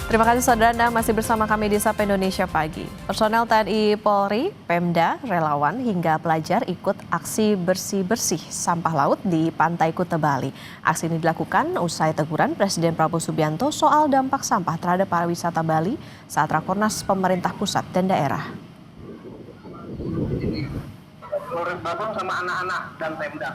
Terima kasih saudara Anda masih bersama kami di Sapa Indonesia Pagi. Personel TNI Polri, Pemda, relawan hingga pelajar ikut aksi bersih-bersih sampah laut di Pantai Kuta Bali. Aksi ini dilakukan usai teguran Presiden Prabowo Subianto soal dampak sampah terhadap pariwisata Bali saat Rakornas pemerintah pusat dan daerah. Sama anak-anak dan Pemda.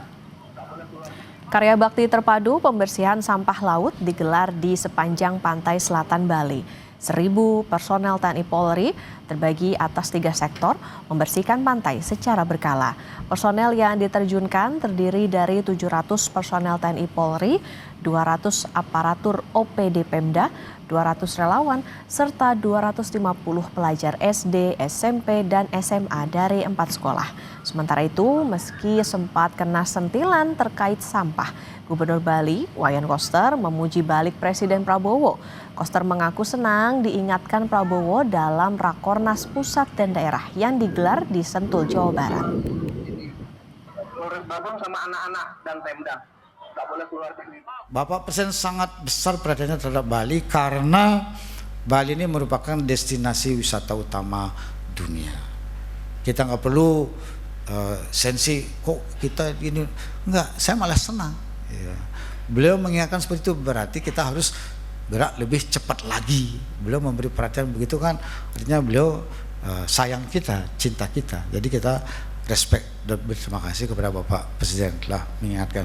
Karya bakti terpadu pembersihan sampah laut digelar di sepanjang pantai selatan Bali. 1.000 personel TNI Polri terbagi atas 3 sektor membersihkan pantai secara berkala. Personel yang diterjunkan terdiri dari 700 personel TNI Polri, 200 aparatur OPD Pemda, 200 relawan, serta 250 pelajar SD, SMP, dan SMA dari 4 sekolah. Sementara itu, meski sempat kena sentilan terkait sampah, Gubernur Bali, Wayan Koster, memuji balik Presiden Prabowo. Koster mengaku senang diingatkan Prabowo dalam Rakornas Pusat dan Daerah yang digelar di Sentul, Jawa Barat. Sama anak-anak dan Pemda. Bapak Presiden sangat besar perhatiannya terhadap Bali karena Bali ini merupakan destinasi wisata utama dunia. Kita nggak perlu sensi kok kita ini, enggak, saya malah senang. Ya. Beliau mengingatkan seperti itu, berarti kita harus gerak lebih cepat lagi. Beliau memberi perhatian begitu kan, artinya beliau sayang kita, cinta kita. Jadi kita respect dan berterima kasih kepada Bapak Presiden telah mengingatkan.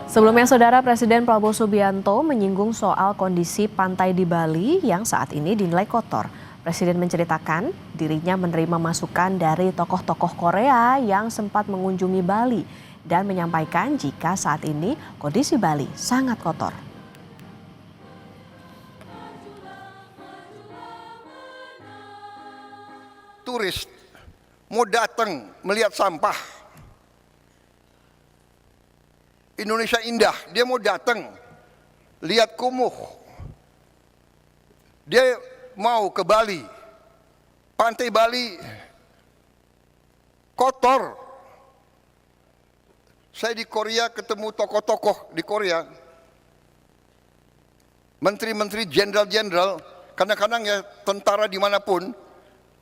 Sebelumnya, Saudara, Presiden Prabowo Subianto menyinggung soal kondisi pantai di Bali yang saat ini dinilai kotor. Presiden menceritakan dirinya menerima masukan dari tokoh-tokoh Korea yang sempat mengunjungi Bali dan menyampaikan jika saat ini kondisi Bali sangat kotor. Turis mau datang melihat sampah. Indonesia indah, dia mau datang lihat kumuh. Dia mau ke Bali. Pantai Bali kotor. Saya di Korea ketemu tokoh-tokoh di Korea. Menteri-menteri, jenderal-jenderal, kadang-kadang ya tentara dimanapun,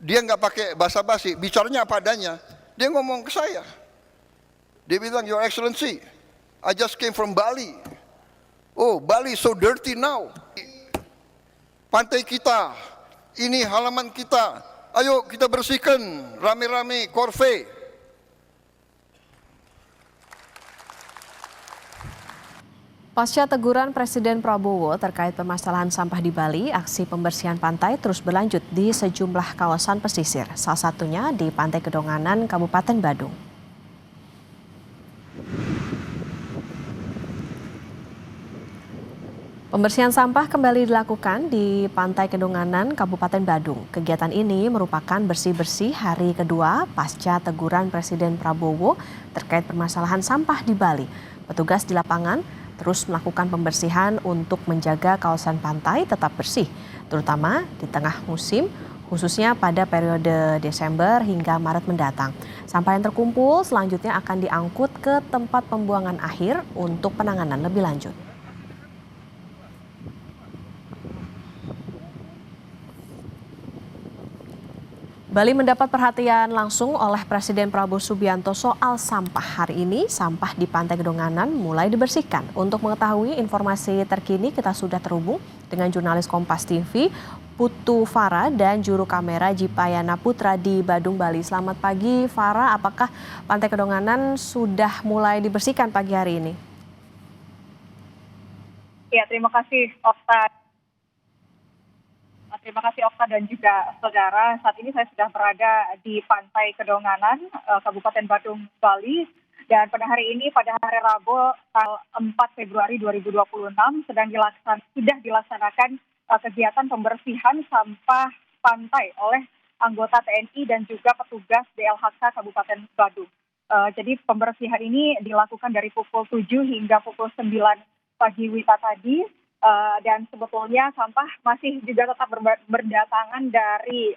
dia nggak pakai basa-basi, bicaranya apa adanya. Dia ngomong ke saya. Dia bilang, Your Excellency, I just came from Bali. Oh, Bali so dirty now. Pantai kita, ini halaman kita. Ayo kita bersihkan rame-rame korve. Pasca teguran Presiden Prabowo terkait permasalahan sampah di Bali, aksi pembersihan pantai terus berlanjut di sejumlah kawasan pesisir, salah satunya di Pantai Kedonganan, Kabupaten Badung. Pembersihan sampah kembali dilakukan di Pantai Kedonganan, Kabupaten Badung. Kegiatan ini merupakan bersih-bersih hari kedua pasca teguran Presiden Prabowo terkait permasalahan sampah di Bali. Petugas di lapangan terus melakukan pembersihan untuk menjaga kawasan pantai tetap bersih, terutama di tengah musim, khususnya pada periode Desember hingga Maret mendatang. Sampah yang terkumpul selanjutnya akan diangkut ke tempat pembuangan akhir untuk penanganan lebih lanjut. Bali mendapat perhatian langsung oleh Presiden Prabowo Subianto soal sampah. Hari ini sampah di Pantai Kedonganan mulai dibersihkan. Untuk mengetahui informasi terkini kita sudah terhubung dengan jurnalis Kompas TV Putu Farah dan juru kamera Jipayana Putra di Badung, Bali. Selamat pagi Farah, apakah Pantai Kedonganan sudah mulai dibersihkan pagi hari ini? Ya, terima kasih Okta. Terima kasih Okta dan juga saudara. Saat ini saya sudah berada di Pantai Kedonganan, Kabupaten Badung, Bali. Dan pada hari ini, pada hari Rabu, tanggal 4 Februari 2026, sudah dilaksanakan kegiatan pembersihan sampah pantai oleh anggota TNI dan juga petugas DLHK Kabupaten Badung. Jadi pembersihan ini dilakukan dari pukul 7 hingga pukul 9 pagi WITA tadi. Dan sebetulnya sampah masih juga tetap berdatangan dari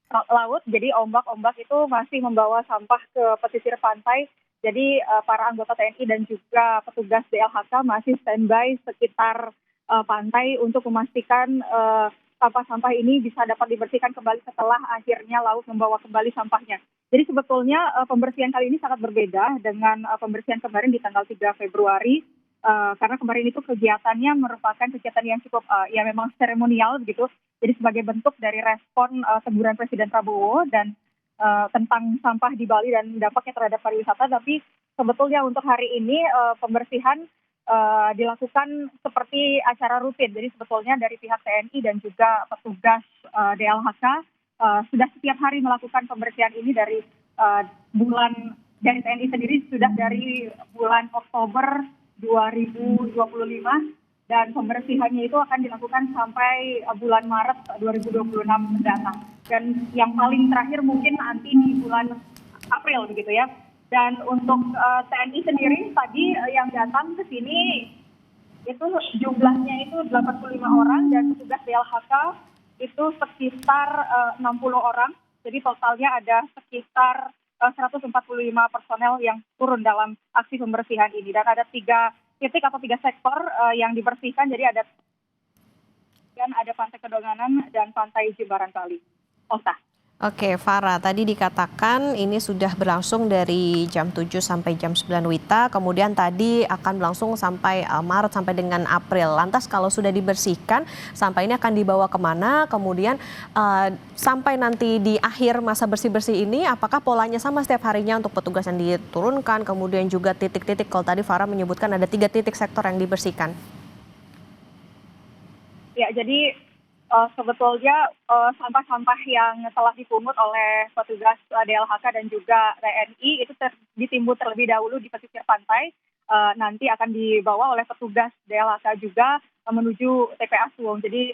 laut, jadi ombak-ombak itu masih membawa sampah ke pesisir pantai Jadi para anggota TNI dan juga petugas DLHK masih standby sekitar pantai untuk memastikan sampah-sampah ini bisa dapat dibersihkan kembali setelah akhirnya laut membawa kembali sampahnya. Jadi sebetulnya pembersihan kali ini sangat berbeda dengan pembersihan kemarin di tanggal 3 Februari. Karena kemarin itu kegiatannya merupakan kegiatan yang cukup ya memang seremonial begitu. Jadi sebagai bentuk dari respon teguran Presiden Prabowo dan tentang sampah di Bali dan dampaknya terhadap pariwisata. Tapi sebetulnya untuk hari ini pembersihan dilakukan seperti acara rutin. Jadi sebetulnya dari pihak TNI dan juga petugas DLHK sudah setiap hari melakukan pembersihan ini dari dari TNI sendiri sudah dari bulan Oktober 2025 dan pembersihannya itu akan dilakukan sampai bulan Maret 2026 mendatang. Dan yang paling terakhir mungkin nanti di bulan April begitu ya. Dan untuk TNI sendiri tadi yang datang ke sini itu jumlahnya itu 85 orang dan petugas DLHK itu sekitar 60 orang. Jadi totalnya ada sekitar 145 personel yang turun dalam aksi pembersihan ini. Dan ada 3 titik atau 3 sektor yang dibersihkan. Jadi ada Pantai Kedonganan dan Pantai Jimbaran Bali. Osta. Oke, Farah, tadi dikatakan ini sudah berlangsung dari jam 7 sampai jam 9 WITA, kemudian tadi akan berlangsung sampai Maret sampai dengan April. Lantas kalau sudah dibersihkan, sampah ini akan dibawa kemana? Kemudian sampai nanti di akhir masa bersih-bersih ini, apakah polanya sama setiap harinya untuk petugas yang diturunkan, kemudian juga titik-titik, kalau tadi Farah menyebutkan ada 3 titik sektor yang dibersihkan? Ya, jadi sebetulnya sampah-sampah yang telah dipungut oleh petugas DLHK dan juga TNI itu ditimbun terlebih dahulu di pesisir pantai. Nanti akan dibawa oleh petugas DLHK juga menuju TPA Suwung. Jadi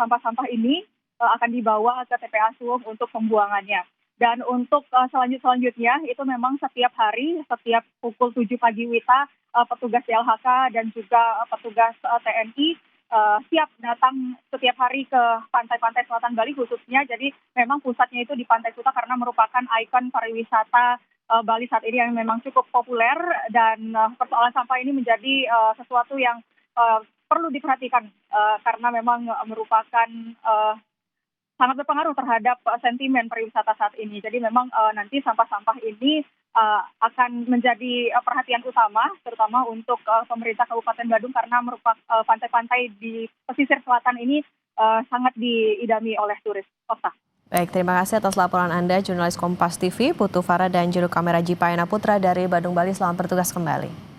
sampah-sampah ini akan dibawa ke TPA Suwung untuk pembuangannya. Dan untuk selanjutnya itu memang setiap hari, setiap pukul 7 pagi WITA, petugas DLHK dan juga petugas TNI siap datang setiap hari ke pantai-pantai selatan Bali khususnya. Jadi memang pusatnya itu di Pantai Kuta karena merupakan ikon pariwisata Bali saat ini yang memang cukup populer dan persoalan sampah ini menjadi sesuatu yang perlu diperhatikan karena memang merupakan sangat berpengaruh terhadap sentimen pariwisata saat ini. Jadi memang nanti sampah-sampah ini akan menjadi perhatian utama, terutama untuk pemerintah Kabupaten Badung karena merupakan pantai-pantai di pesisir selatan ini sangat diidami oleh turis. Osta. Baik, terima kasih atas laporan Anda, jurnalis Kompas TV, Putu Farah dan juru kamera Jipayana Putra dari Badung, Bali. Selamat bertugas kembali.